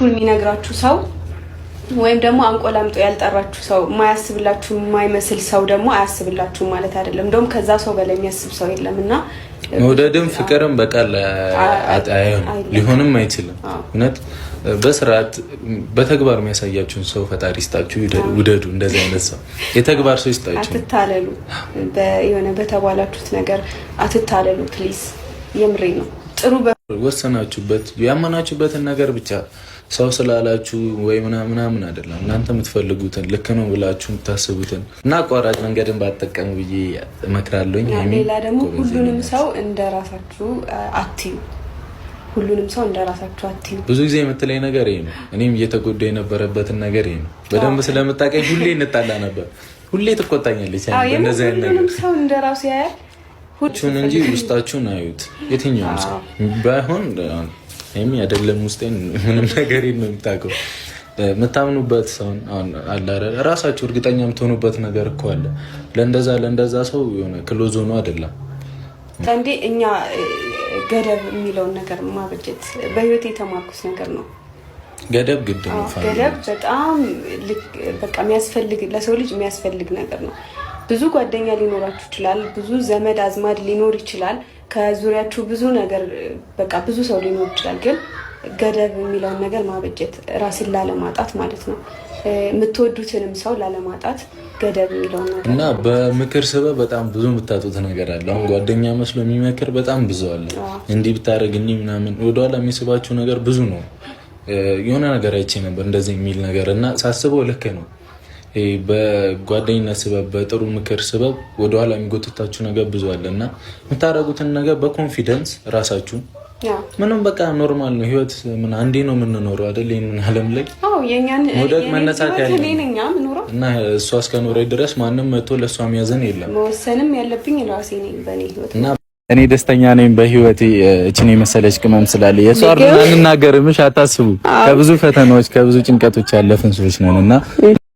የሚነግራችሁ ሰው ወይም ደግሞ አንቆላምጦ ያልጠራችሁ ሰው ማያስብላችሁ ማይመስል ሰው ደግሞ አያስብላችሁ ማለት አይደለም። እንደውም ከዛ ሰው በላይ የሚያስብ ሰው የለምና መውደድም ፍቅርም በቃል ሊሆንም አይችልም። እውነት በስርዓት በተግባር የሚያሳያችሁን ሰው ፈጣሪ ይስጣችሁ፣ ውደዱ። እንደዚህ አይነት ሰው የተግባር ሰው ይስጣችሁ። አትታለሉ፣ የሆነ በተባላችሁት ነገር አትታለሉ ፕሊዝ። የምሬ ነው። ጥሩ ወሰናችሁበት ያመናችሁበትን ነገር ብቻ ሰው ስላላችሁ ወይ ምናምን አይደለም። እናንተ የምትፈልጉትን ልክ ነው ብላችሁ የምታስቡትን እና አቋራጭ መንገድን ባትጠቀሙ ብዬ እመክራለሁ። ሌላ ደግሞ ሁሉንም ሰው እንደራሳችሁ አትዩ። ሁሉንም ሰው እንደራሳችሁ አትዩ። ብዙ ጊዜ የምትለኝ ነገር ይሄ ነው። እኔም እየተጎዳ የነበረበትን ነገር ይሄ ነው። በደንብ ስለምታውቀኝ ሁሌ እንጣላ ነበር። ሁሌ ትቆጣኛለች። እንደዚህ አይነት ነገር ሁሉንም ሰው እንደራሱ ያያል ሁሉን እንጂ ውስጣችሁን አዩት። የትኛውም ሰው ባይሆን እኔም አይደለም ውስጤን ምንም ነገር ነው የምታውቀው። የምታምኑበት ሰው አለ አይደል? ራሳችሁ እርግጠኛ የምትሆኑበት ነገር እኮ አለ። ለእንደዛ ሰው የሆነ ክሎዝ ሆኖ አይደለም እንዴ። እኛ ገደብ የሚለውን ነገር ማበጀት በህይወት የተማርኩት ነገር ነው። ገደብ ግድ ነው። ገደብ በጣም በቃ የሚያስፈልግ ለሰው ልጅ የሚያስፈልግ ነገር ነው። ብዙ ጓደኛ ሊኖራችሁ ይችላል። ብዙ ዘመድ አዝማድ ሊኖር ይችላል። ከዙሪያችሁ ብዙ ነገር በቃ ብዙ ሰው ሊኖር ይችላል። ግን ገደብ የሚለውን ነገር ማበጀት ራስን ላለማጣት ማለት ነው። የምትወዱትንም ሰው ላለማጣት ገደብ የሚለውን ነገር እና በምክር ስበብ በጣም ብዙ የምታጡት ነገር አለ። አሁን ጓደኛ መስሎ የሚመክር በጣም ብዙ አለ። እንዲህ ብታደርግ እንዲህ ምናምን ወደኋላ የሚስባችሁ ነገር ብዙ ነው። የሆነ ነገር አይቼ ነበር እንደዚህ የሚል ነገር እና ሳስበው ልክ ነው። በጓደኝነት ስበብ በጥሩ ምክር ስበብ ወደኋላ የሚጎትታችሁ ነገር ብዙ አለ እና የምታደርጉትን ነገር በኮንፊደንስ ራሳችሁ ምንም በቃ ኖርማል ነው። ህይወት ምን አንዴ ነው የምንኖረው አይደል? ይሄንን ዓለም ላይ ወደቅ መነሳት ያለ እና እሷ እስከኖረ ድረስ ማንም መጥቶ ለእሷ የሚያዘን የለም። መወሰንም ያለብኝ ራሴ ነኝ በእኔ ህይወት እና እኔ ደስተኛ ነኝ በህይወቴ። እቺን የመሰለች ቅመም ስላለ የሷ አርና እንናገርምሽ አታስቡ። ከብዙ ፈተናዎች ከብዙ ጭንቀቶች ያለፍን ሰዎች ነን እና